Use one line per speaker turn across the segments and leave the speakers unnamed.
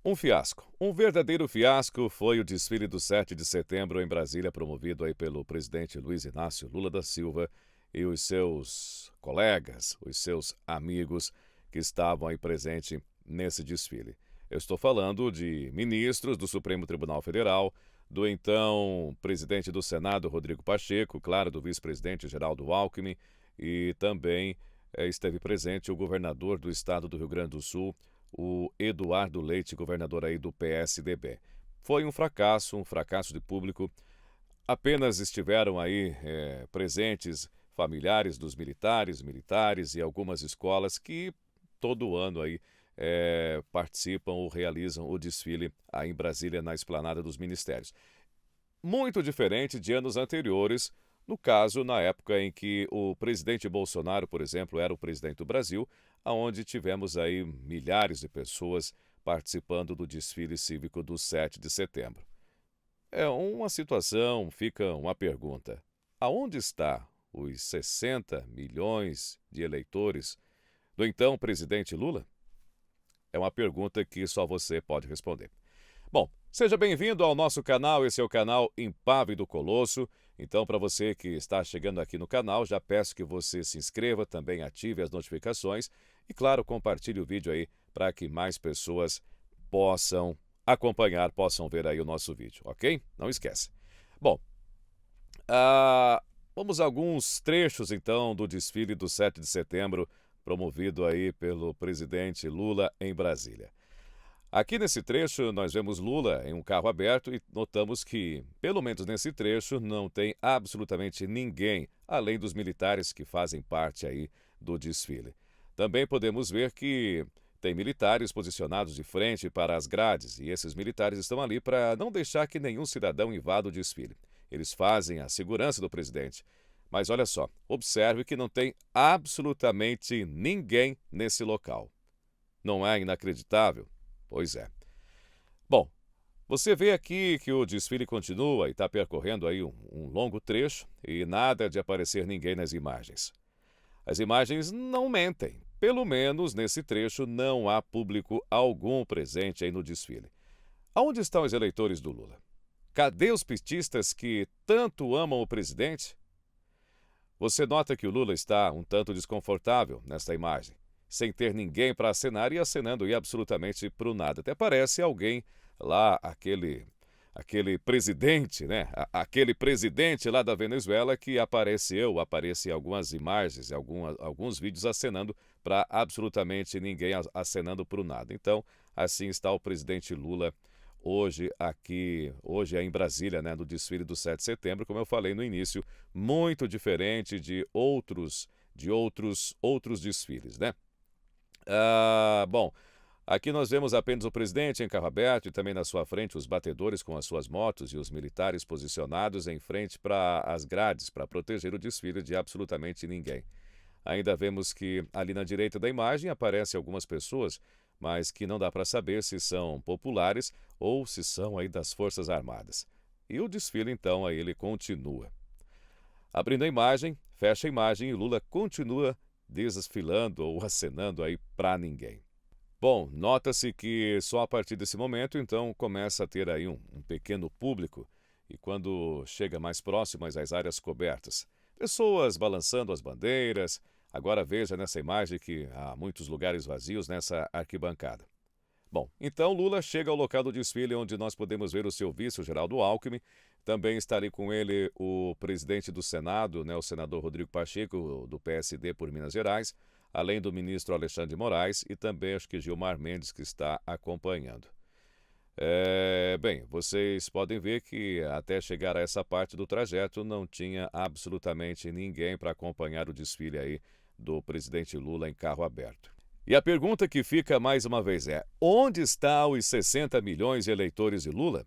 Um fiasco. Um verdadeiro fiasco foi o desfile do 7 de setembro em Brasília, promovido aí pelo presidente Luiz Inácio Lula da Silva e os seus colegas, os seus amigos que estavam aí presentes nesse desfile. Eu estou falando de ministros do Supremo Tribunal Federal, do então presidente do Senado, Rodrigo Pacheco, claro, do vice-presidente Geraldo Alckmin, e também esteve presente o governador do estado do Rio Grande do Sul, o Eduardo Leite, governador aí do PSDB. Foi um fracasso de público. Apenas estiveram aí presentes familiares dos militares e algumas escolas que todo ano aí participam ou realizam o desfile aí em Brasília, na Esplanada dos Ministérios. Muito diferente de anos anteriores, no caso, na época em que o presidente Bolsonaro, por exemplo, era o presidente do Brasil, aonde tivemos aí milhares de pessoas participando do desfile cívico do 7 de setembro. É uma situação, fica uma pergunta: aonde está os 60 milhões de eleitores do então presidente Lula? É uma pergunta que só você pode responder. Bom, seja bem-vindo ao nosso canal, esse é o canal Impávido Colosso. Então, para você que está chegando aqui no canal, já peço que você se inscreva, também ative as notificações e, claro, compartilhe o vídeo aí para que mais pessoas possam acompanhar, possam ver aí o nosso vídeo, ok? Não esquece. Bom, vamos a alguns trechos então do desfile do 7 de setembro, promovido aí pelo presidente Lula em Brasília. Aqui nesse trecho, nós vemos Lula em um carro aberto e notamos que, pelo menos nesse trecho, não tem absolutamente ninguém, além dos militares que fazem parte aí do desfile. Também podemos ver que tem militares posicionados de frente para as grades, e esses militares estão ali para não deixar que nenhum cidadão invada o desfile. Eles fazem a segurança do presidente. Mas olha só, observe que não tem absolutamente ninguém nesse local. Não é inacreditável? Pois é. Bom, você vê aqui que o desfile continua e está percorrendo aí um longo trecho e nada de aparecer ninguém nas imagens. As imagens não mentem. Pelo menos nesse trecho não há público algum presente aí no desfile. Aonde estão os eleitores do Lula? Cadê os petistas que tanto amam o presidente? Você nota que o Lula está um tanto desconfortável nesta imagem, sem ter ninguém para acenar e acenando e absolutamente pro nada. Até parece alguém lá, aquele presidente, né? Aquele presidente lá da Venezuela que aparece em algumas imagens, alguns vídeos acenando para absolutamente ninguém, acenando pro nada. Então, assim está o presidente Lula hoje é em Brasília, né, no desfile do 7 de setembro, como eu falei no início, muito diferente de outros desfiles, né? Bom, aqui nós vemos apenas o presidente em carro aberto e também na sua frente os batedores com as suas motos e os militares posicionados em frente para as grades para proteger o desfile de absolutamente ninguém. Ainda vemos que ali na direita da imagem aparecem algumas pessoas, mas que não dá para saber se são populares ou se são aí das Forças Armadas. E o desfile então aí ele continua. Abrindo a imagem, fecha a imagem e Lula continua desfilando ou acenando aí para ninguém. Bom, nota-se que só a partir desse momento, então, começa a ter aí um pequeno público e quando chega mais próximo às áreas cobertas, pessoas balançando as bandeiras. Agora veja nessa imagem que há muitos lugares vazios nessa arquibancada. Bom, então Lula chega ao local do desfile onde nós podemos ver o seu vice, o Geraldo Alckmin. Também está ali com ele o presidente do Senado, né, o senador Rodrigo Pacheco, do PSD por Minas Gerais, além do ministro Alexandre de Moraes e também acho que Gilmar Mendes, que está acompanhando. Bem, vocês podem ver que até chegar a essa parte do trajeto não tinha absolutamente ninguém para acompanhar o desfile aí do presidente Lula em carro aberto. E a pergunta que fica mais uma vez é: onde estão os 60 milhões de eleitores de Lula?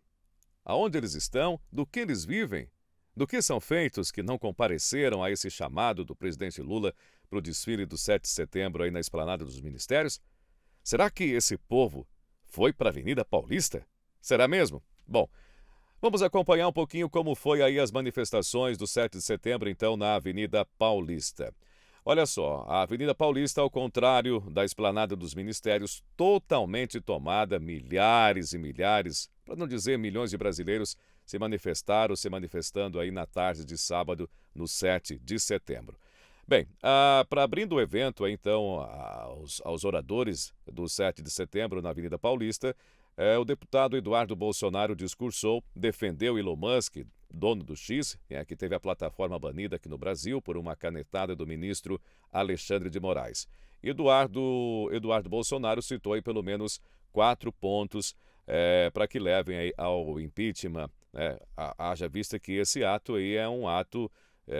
Aonde eles estão? Do que eles vivem? Do que são feitos que não compareceram a esse chamado do presidente Lula para o desfile do 7 de setembro aí na Esplanada dos Ministérios? Será que esse povo foi para a Avenida Paulista? Será mesmo? Bom, vamos acompanhar um pouquinho como foi aí as manifestações do 7 de setembro, então, na Avenida Paulista. Olha só, a Avenida Paulista, ao contrário da Esplanada dos Ministérios, totalmente tomada, milhares e milhares, para não dizer milhões de brasileiros se manifestando aí na tarde de sábado, no 7 de setembro. Bem, para abrindo o evento, então, aos oradores do 7 de setembro na Avenida Paulista, o deputado Eduardo Bolsonaro discursou, defendeu Elon Musk, dono do X, que teve a plataforma banida aqui no Brasil por uma canetada do ministro Alexandre de Moraes. Eduardo Bolsonaro citou aí pelo menos 4 pontos para que levem aí ao impeachment, haja vista que esse ato aí é um ato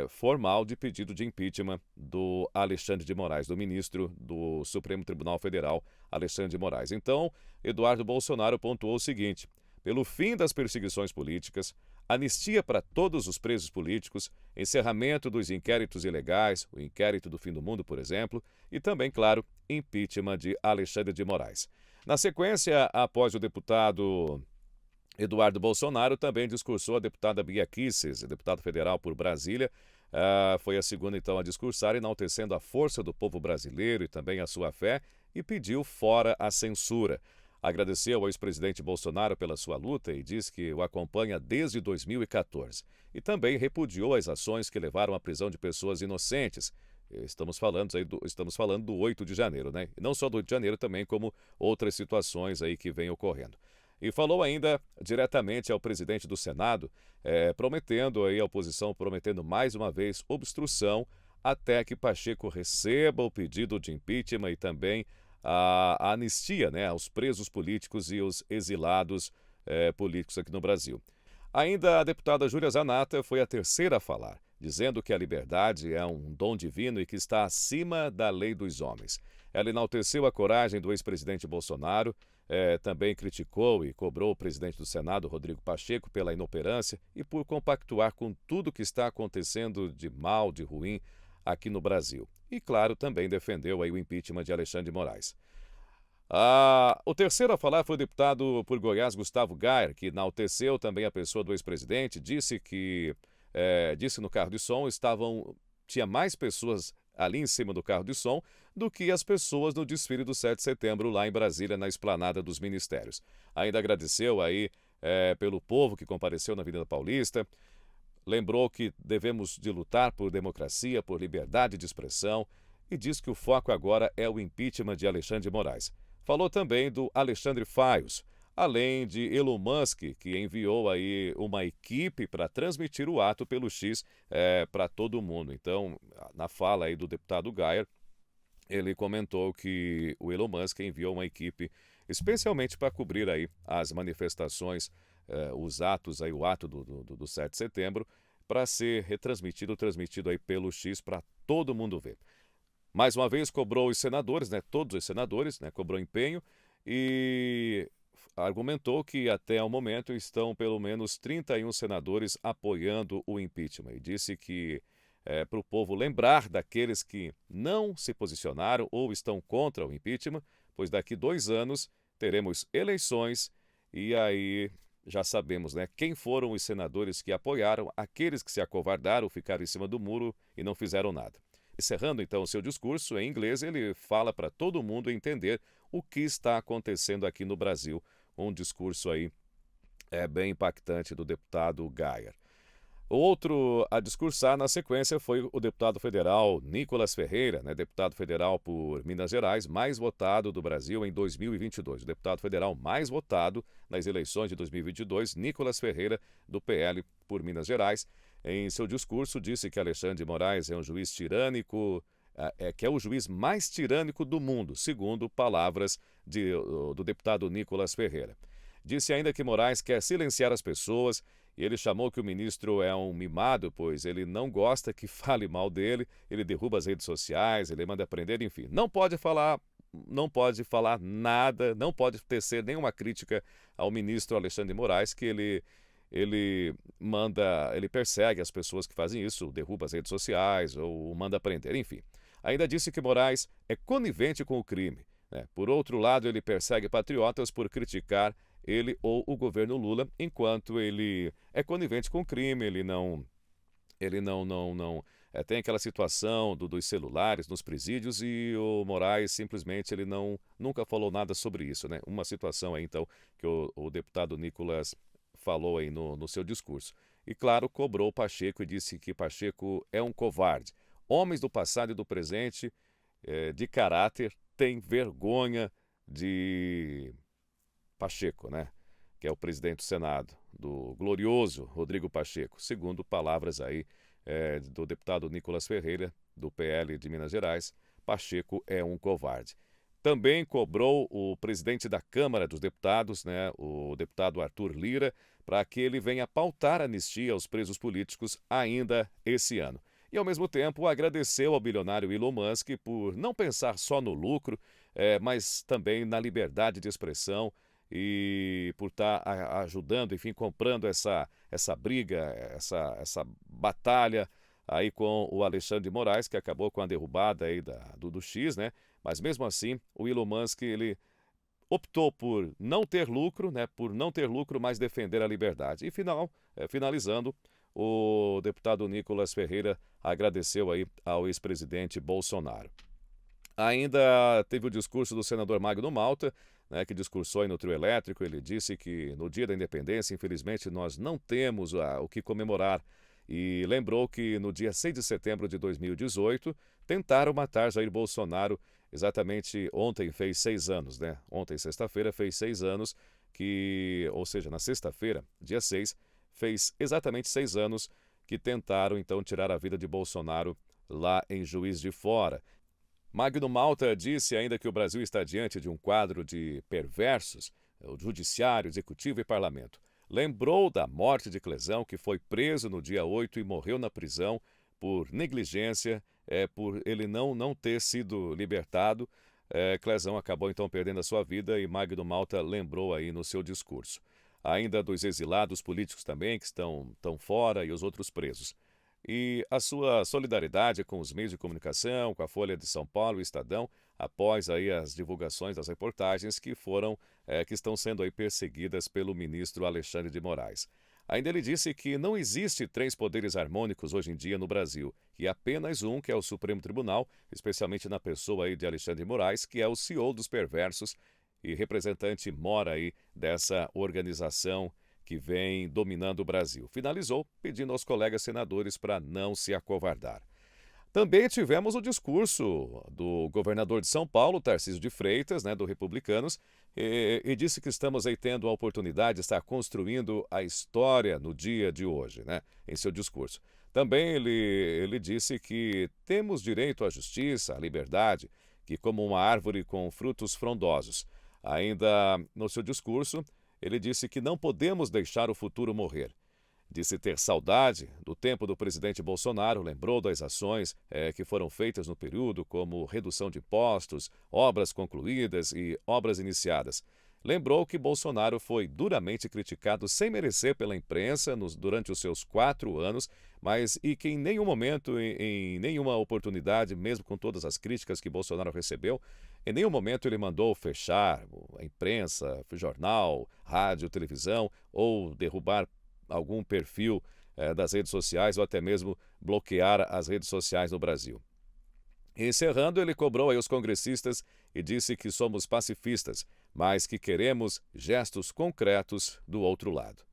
formal de pedido de impeachment do Alexandre de Moraes, do ministro do Supremo Tribunal Federal, Alexandre de Moraes. Então, Eduardo Bolsonaro pontuou o seguinte: pelo fim das perseguições políticas, anistia para todos os presos políticos, encerramento dos inquéritos ilegais, o inquérito do fim do mundo, por exemplo, e também, claro, impeachment de Alexandre de Moraes. Na sequência, após o deputado Eduardo Bolsonaro, também discursou a deputada Bia Kicis, deputada federal por Brasília. Foi a segunda, então, a discursar, enaltecendo a força do povo brasileiro e também a sua fé, e pediu fora a censura. Agradeceu ao ex-presidente Bolsonaro pela sua luta e diz que o acompanha desde 2014. E também repudiou as ações que levaram à prisão de pessoas inocentes. Estamos falando do 8 de janeiro, né? E não só do 8 de janeiro, também como outras situações aí que vêm ocorrendo. E falou ainda diretamente ao presidente do Senado, prometendo aí a oposição, prometendo mais uma vez obstrução até que Pacheco receba o pedido de impeachment e também a anistia, né, aos presos políticos e os exilados políticos aqui no Brasil. Ainda a deputada Júlia Zanatta foi a terceira a falar, dizendo que a liberdade é um dom divino e que está acima da lei dos homens. Ela enalteceu a coragem do ex-presidente Bolsonaro, também criticou e cobrou o presidente do Senado, Rodrigo Pacheco, pela inoperância e por compactuar com tudo que está acontecendo de mal, de ruim aqui no Brasil. E, claro, também defendeu aí o impeachment de Alexandre de Moraes. O terceiro a falar foi o deputado por Goiás, Gustavo Gayer, que enalteceu também a pessoa do ex-presidente, disse no carro de som tinha mais pessoas ali em cima do carro de som do que as pessoas no desfile do 7 de setembro lá em Brasília, na Esplanada dos Ministérios. Ainda agradeceu aí pelo povo que compareceu na Avenida Paulista, lembrou que devemos de lutar por democracia, por liberdade de expressão e diz que o foco agora é o impeachment de Alexandre de Moraes. Falou também do Alexandre Faios, além de Elon Musk, que enviou aí uma equipe para transmitir o ato pelo X para todo mundo. Então, na fala aí do deputado Gayer, ele comentou que o Elon Musk enviou uma equipe especialmente para cobrir aí as manifestações, os atos aí, o ato do 7 de setembro, para ser transmitido aí pelo X para todo mundo ver. Mais uma vez cobrou os senadores, todos os senadores, cobrou empenho e argumentou que até o momento estão pelo menos 31 senadores apoiando o impeachment e disse que para o povo lembrar daqueles que não se posicionaram ou estão contra o impeachment, pois daqui 2 anos teremos eleições e aí já sabemos, quem foram os senadores que apoiaram, aqueles que se acovardaram, ficaram em cima do muro e não fizeram nada. Encerrando então o seu discurso em inglês, ele fala para todo mundo entender o que está acontecendo aqui no Brasil. Um discurso aí bem impactante do deputado Gayer. O outro a discursar na sequência foi o deputado federal Nicolas Ferreira, deputado federal por Minas Gerais, mais votado do Brasil em 2022. O deputado federal mais votado nas eleições de 2022, Nicolas Ferreira, do PL por Minas Gerais. Em seu discurso, disse que Alexandre de Moraes é um juiz tirânico, que é o juiz mais tirânico do mundo, segundo palavras do deputado Nicolas Ferreira. Disse ainda que Moraes quer silenciar as pessoas e ele chamou que o ministro é um mimado, pois ele não gosta que fale mal dele, ele derruba as redes sociais, ele manda prender, enfim. Não pode falar nada, não pode tecer nenhuma crítica ao ministro Alexandre de Moraes, que ele persegue as pessoas que fazem isso, derruba as redes sociais ou manda prender, enfim. Ainda disse que Moraes é conivente com o crime. Por outro lado, ele persegue patriotas por criticar ele ou o governo Lula, enquanto ele é conivente com o crime, ele não tem aquela situação dos celulares nos presídios e o Moraes simplesmente ele nunca falou nada sobre isso, né? Uma situação aí, então, que o deputado Nicolas falou aí no seu discurso. E, claro, cobrou Pacheco e disse que Pacheco é um covarde. Homens do passado e do presente, de caráter, têm vergonha de Pacheco, né? Que é o presidente do Senado, do glorioso Rodrigo Pacheco, segundo palavras aí do deputado Nicolas Ferreira, do PL de Minas Gerais. Pacheco é um covarde. Também cobrou o presidente da Câmara dos Deputados, né, o deputado Arthur Lira, para que ele venha pautar a anistia aos presos políticos ainda esse ano. E, ao mesmo tempo, agradeceu ao bilionário Elon Musk por não pensar só no lucro, mas também na liberdade de expressão e por estar ajudando, enfim, comprando essa briga, essa batalha aí com o Alexandre de Moraes, que acabou com a derrubada aí do X, né? Mas mesmo assim, o Elon Musk, ele optou por não ter lucro, né? Por não ter lucro, mas defender a liberdade. E finalizando, o deputado Nicolas Ferreira agradeceu aí ao ex-presidente Bolsonaro. Ainda teve o discurso do senador Magno Malta, né, que discursou aí no trio elétrico. Ele disse que no dia da independência, infelizmente, nós não temos o que comemorar. E lembrou que no dia 6 de setembro de 2018, tentaram matar Jair Bolsonaro. Exatamente ontem fez 6 anos, né? Ontem, sexta-feira, fez 6 anos ou seja, na sexta-feira, dia 6, fez exatamente 6 anos que tentaram, então, tirar a vida de Bolsonaro lá em Juiz de Fora. Magno Malta disse ainda que o Brasil está diante de um quadro de perversos, o judiciário, executivo e parlamento. Lembrou da morte de Clesão, que foi preso no dia 8 e morreu na prisão por negligência, por ele não ter sido libertado. Clesão acabou então perdendo a sua vida e Magno Malta lembrou aí no seu discurso. Ainda dos exilados políticos também, que estão fora, e os outros presos. E a sua solidariedade com os meios de comunicação, com a Folha de São Paulo e Estadão, após aí as divulgações das reportagens que estão sendo aí perseguidas pelo ministro Alexandre de Moraes. Ainda ele disse que não existe 3 poderes harmônicos hoje em dia no Brasil, e apenas um, que é o Supremo Tribunal, especialmente na pessoa aí de Alexandre de Moraes, que é o CEO dos perversos e representante mora aí dessa organização que vem dominando o Brasil. Finalizou pedindo aos colegas senadores para não se acovardar. Também tivemos o discurso do governador de São Paulo, Tarcísio de Freitas, né, do Republicanos, e disse que estamos aí tendo a oportunidade de estar construindo a história no dia de hoje, né, em seu discurso. Também ele disse que temos direito à justiça, à liberdade, que como uma árvore com frutos frondosos. Ainda no seu discurso, ele disse que não podemos deixar o futuro morrer. Disse ter saudade do tempo do presidente Bolsonaro, lembrou das ações que foram feitas no período, como redução de impostos, obras concluídas e obras iniciadas. Lembrou que Bolsonaro foi duramente criticado sem merecer pela imprensa durante os seus 4 anos, mas que em nenhum momento, em nenhuma oportunidade, mesmo com todas as críticas que Bolsonaro recebeu, em nenhum momento ele mandou fechar a imprensa, jornal, rádio, televisão ou derrubar algum perfil das redes sociais ou até mesmo bloquear as redes sociais no Brasil. Encerrando, ele cobrou aí os congressistas e disse que somos pacifistas, mas que queremos gestos concretos do outro lado.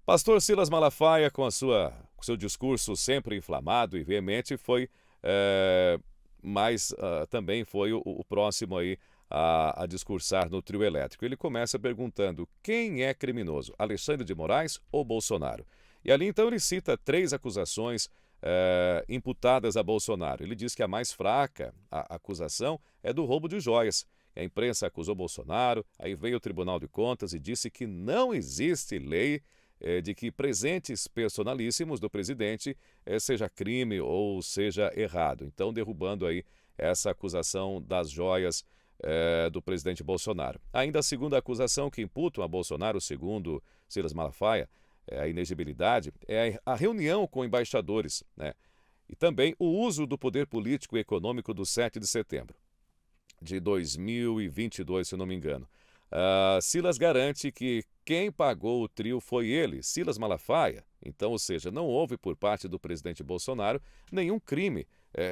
Pastor Silas Malafaia, com seu discurso sempre inflamado e veemente, também foi o próximo aí a discursar no trio elétrico. Ele começa perguntando quem é criminoso, Alexandre de Moraes ou Bolsonaro? E ali então ele cita 3 acusações imputadas a Bolsonaro. Ele diz que a mais fraca acusação é do roubo de joias. A imprensa acusou Bolsonaro, aí veio o Tribunal de Contas e disse que não existe lei de que presentes personalíssimos do presidente seja crime ou seja errado. Então, derrubando aí essa acusação das joias do presidente Bolsonaro. Ainda a segunda acusação que imputam a Bolsonaro, segundo Silas Malafaia, a inegibilidade, é a reunião com embaixadores, né? E também o uso do poder político e econômico do 7 de setembro de 2022, se não me engano. Silas garante que quem pagou o trio foi ele, Silas Malafaia. Então, ou seja, não houve por parte do presidente Bolsonaro nenhum crime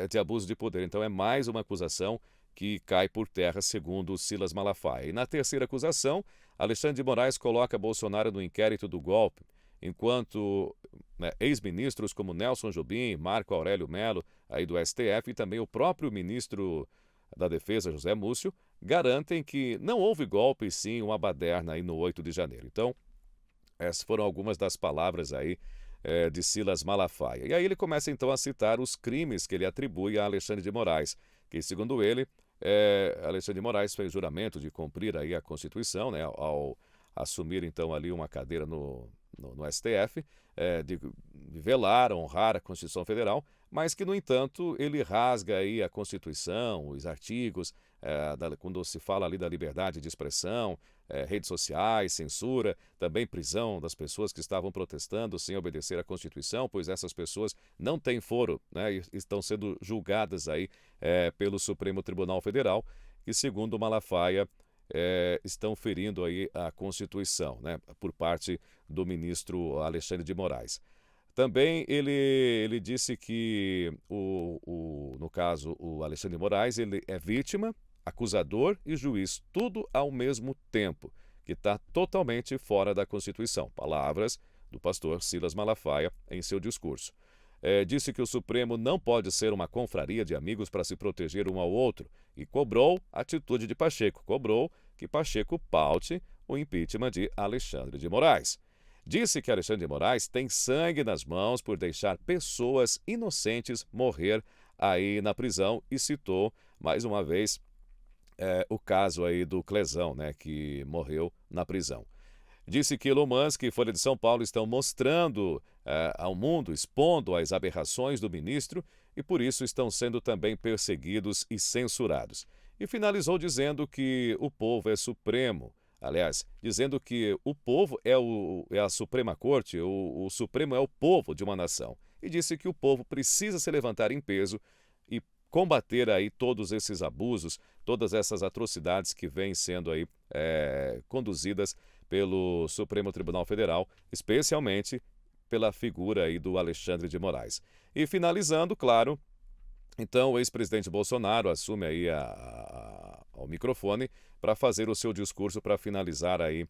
de abuso de poder. Então, é mais uma acusação que cai por terra, segundo Silas Malafaia. E na terceira acusação, Alexandre de Moraes coloca Bolsonaro no inquérito do golpe, enquanto ex-ministros como Nelson Jobim, Marco Aurélio Mello, aí do STF, e também o próprio ministro da Defesa, José Múcio, garantem que não houve golpe, e sim uma baderna aí no 8 de janeiro. Então, essas foram algumas das palavras aí de Silas Malafaia. E aí ele começa então a citar os crimes que ele atribui a Alexandre de Moraes, que segundo ele, Alexandre de Moraes fez juramento de cumprir aí a Constituição, né, ao assumir então ali uma cadeira no STF, de velar, honrar a Constituição Federal, mas que, no entanto, ele rasga aí a Constituição, os artigos, quando se fala ali da liberdade de expressão, redes sociais, censura, também prisão das pessoas que estavam protestando sem obedecer à Constituição, pois essas pessoas não têm foro, né, e estão sendo julgadas aí pelo Supremo Tribunal Federal, que, segundo Malafaia, estão ferindo aí a Constituição, né, por parte do ministro Alexandre de Moraes. Também ele disse que, no caso, o Alexandre de Moraes, ele é vítima, acusador e juiz, tudo ao mesmo tempo, que está totalmente fora da Constituição. Palavras do pastor Silas Malafaia em seu discurso. Disse que o Supremo não pode ser uma confraria de amigos para se proteger um ao outro e cobrou a atitude de Pacheco, cobrou que Pacheco paute o impeachment de Alexandre de Moraes. Disse que Alexandre de Moraes tem sangue nas mãos por deixar pessoas inocentes morrer aí na prisão e citou, mais uma vez, o caso aí do Clesão, né, que morreu na prisão. Disse que Elon Musk e Folha de São Paulo estão mostrando ao mundo, expondo as aberrações do ministro e por isso estão sendo também perseguidos e censurados. E finalizou dizendo que o povo é supremo. Aliás, dizendo que o povo é a Suprema Corte, o Supremo é o povo de uma nação. E disse que o povo precisa se levantar em peso e combater aí todos esses abusos, todas essas atrocidades que vêm sendo aí conduzidas pelo Supremo Tribunal Federal, especialmente pela figura aí do Alexandre de Moraes. E finalizando, claro, então o ex-presidente Bolsonaro assume aí ao microfone para fazer o seu discurso para finalizar aí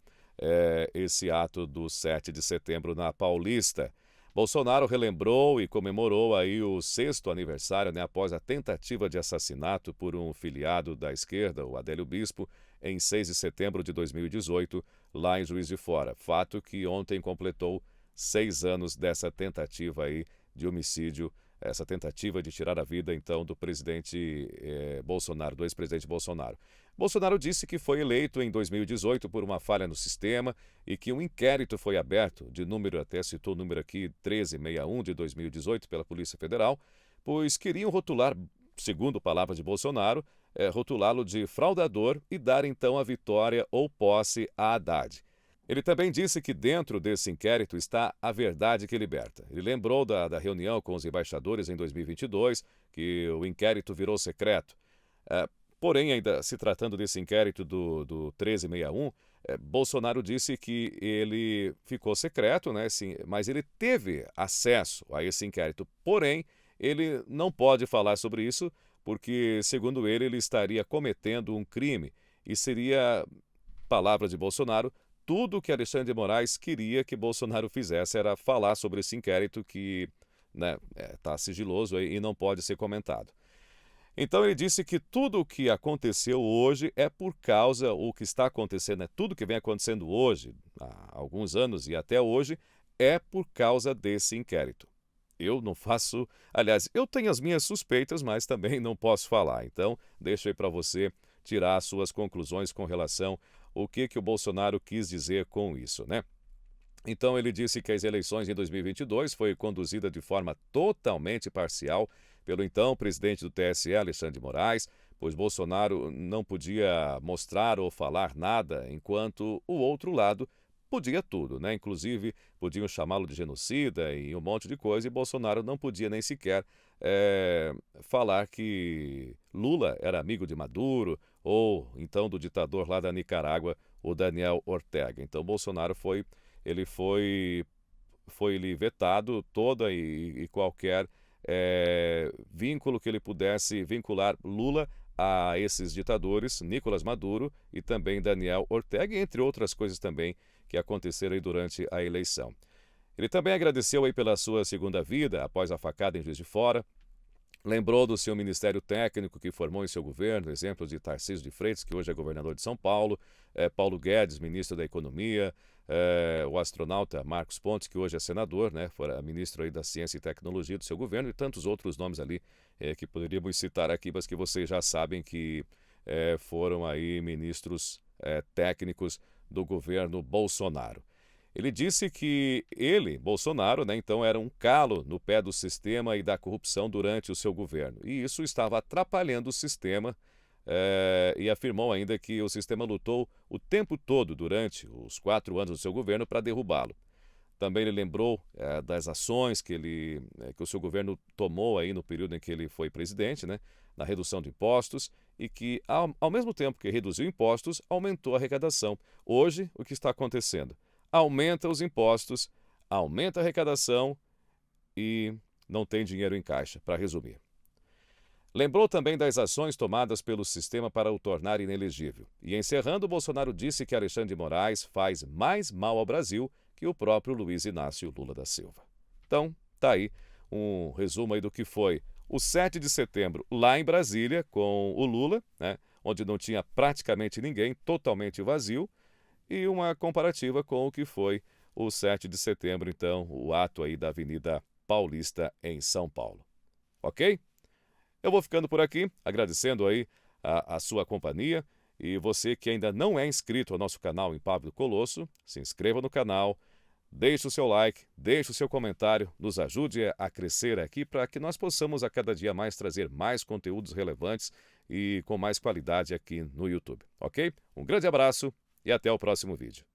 esse ato do 7 de setembro na Paulista. Bolsonaro relembrou e comemorou aí o 6º aniversário, né, após a tentativa de assassinato por um filiado da esquerda, o Adélio Bispo, em 6 de setembro de 2018, lá em Juiz de Fora. Fato que ontem completou 6 anos dessa tentativa aí de homicídio, essa tentativa de tirar a vida, então, do presidente Bolsonaro, do ex-presidente Bolsonaro. Bolsonaro disse que foi eleito em 2018 por uma falha no sistema e que um inquérito foi aberto, de número, até citou o número aqui, 1361 de 2018, pela Polícia Federal, pois queriam rotular, segundo palavras de Bolsonaro, rotulá-lo de fraudador e dar então a vitória ou posse a Haddad. Ele também disse que dentro desse inquérito está a verdade que liberta. Ele lembrou da reunião com os embaixadores em 2022, que o inquérito virou secreto. Porém, ainda se tratando desse inquérito do 1361, Bolsonaro disse que ele ficou secreto, né, sim, mas ele teve acesso a esse inquérito. Porém, ele não pode falar sobre isso porque, segundo ele estaria cometendo um crime e seria, palavra de Bolsonaro, tudo o que Alexandre de Moraes queria que Bolsonaro fizesse era falar sobre esse inquérito que está sigiloso e não pode ser comentado. Então ele disse que tudo o que aconteceu hoje é por causa, o que está acontecendo, tudo que vem acontecendo hoje, há alguns anos e até hoje, é por causa desse inquérito. Eu não faço, aliás, eu tenho as minhas suspeitas, mas também não posso falar. Então, deixo aí para você tirar as suas conclusões com relação ao que o Bolsonaro quis dizer com isso, né? Então, ele disse que as eleições em 2022 foi conduzida de forma totalmente parcial pelo então presidente do TSE, Alexandre de Moraes, pois Bolsonaro não podia mostrar ou falar nada, enquanto o outro lado podia tudo, né? Inclusive, podiam chamá-lo de genocida e um monte de coisa, e Bolsonaro não podia nem sequer falar que Lula era amigo de Maduro, ou então do ditador lá da Nicarágua, o Daniel Ortega. Então, Bolsonaro foi vetado toda e qualquer vínculo que ele pudesse vincular Lula a esses ditadores, Nicolás Maduro e também Daniel Ortega, entre outras coisas também que aconteceram aí durante a eleição. Ele também agradeceu aí pela sua segunda vida após a facada em Juiz de Fora. Lembrou do seu ministério técnico que formou em seu governo, exemplo de Tarcísio de Freitas, que hoje é governador de São Paulo, Paulo Guedes, ministro da Economia, o astronauta Marcos Pontes, que hoje é senador, né, foi ministro aí da Ciência e Tecnologia do seu governo, e tantos outros nomes ali que poderíamos citar aqui, mas que vocês já sabem que foram aí ministros técnicos do governo Bolsonaro. Ele disse que ele, Bolsonaro, né, então era um calo no pé do sistema e da corrupção durante o seu governo. E isso estava atrapalhando o sistema e afirmou ainda que o sistema lutou o tempo todo durante os 4 anos do seu governo para derrubá-lo. Também ele lembrou das ações que o seu governo tomou aí no período em que ele foi presidente, né, na redução de impostos, e que, ao mesmo tempo que reduziu impostos, aumentou a arrecadação. Hoje, o que está acontecendo? Aumenta os impostos, aumenta a arrecadação e não tem dinheiro em caixa, para resumir. Lembrou também das ações tomadas pelo sistema para o tornar inelegível. E encerrando, Bolsonaro disse que Alexandre de Moraes faz mais mal ao Brasil que o próprio Luiz Inácio Lula da Silva. Então, tá aí um resumo aí do que foi o 7 de setembro lá em Brasília com o Lula, né, onde não tinha praticamente ninguém, totalmente vazio, e uma comparativa com o que foi o 7 de setembro, então, o ato aí da Avenida Paulista em São Paulo. Ok? Eu vou ficando por aqui, agradecendo aí a sua companhia, e você que ainda não é inscrito ao nosso canal Impapo do Colosso, se inscreva no canal, deixe o seu like, deixe o seu comentário, nos ajude a crescer aqui para que nós possamos a cada dia mais trazer mais conteúdos relevantes e com mais qualidade aqui no YouTube, ok? Um grande abraço e até o próximo vídeo.